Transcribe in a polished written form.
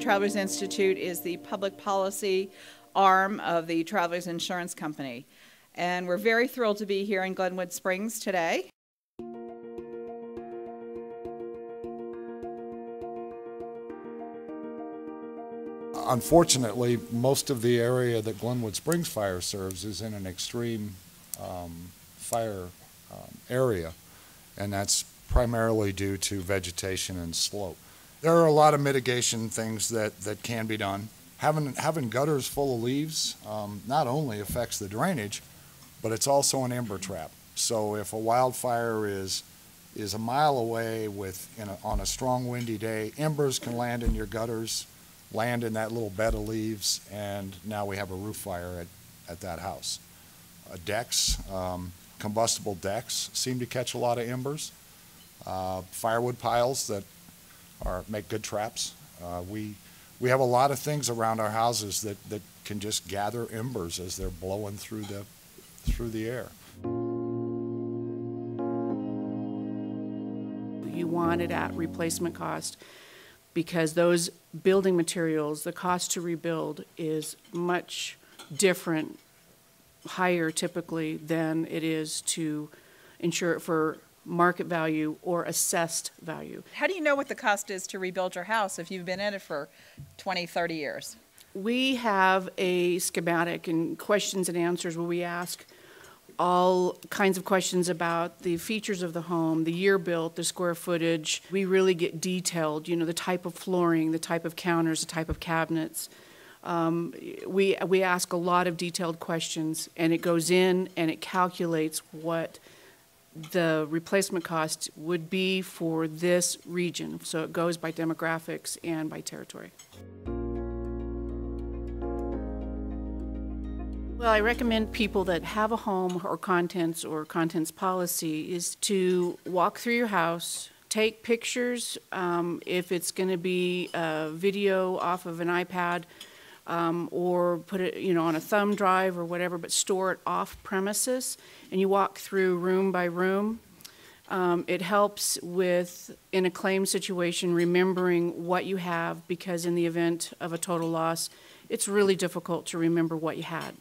Travelers Institute is the public policy arm of the Travelers Insurance Company. And we're very thrilled to be here in Glenwood Springs today. Unfortunately, most of the area that Glenwood Springs Fire serves is in an extreme fire area, and that's primarily due to vegetation and slope. There are a lot of mitigation things that can be done. Having gutters full of leaves not only affects the drainage, but it's also an ember trap. So if a wildfire is a mile away on a strong windy day, embers can land in your gutters, land in that little bed of leaves, and now we have a roof fire at that house. Decks, combustible decks seem to catch a lot of embers. Firewood piles that make good traps. We have a lot of things around our houses that can just gather embers as they're blowing through the air. You want it at replacement cost, because those building materials, the cost to rebuild is much different, higher typically than it is to insure it for market value or assessed value. How do you know what the cost is to rebuild your house if you've been in it for 20, 30 years? We have a schematic and questions and answers where we ask all kinds of questions about the features of the home, the year built, the square footage. We really get detailed, the type of flooring, the type of counters, the type of cabinets. We ask a lot of detailed questions, and it goes in and it calculates what the replacement cost would be for this region. So it goes by demographics and by territory. Well, I recommend people that have a home or contents policy is to walk through your house, take pictures, if it's going to be a video off of an iPad, or put it on a thumb drive or whatever, but store it off premises, and you walk through room by room. It helps with, in a claim situation, remembering what you have, because in the event of a total loss, it's really difficult to remember what you had.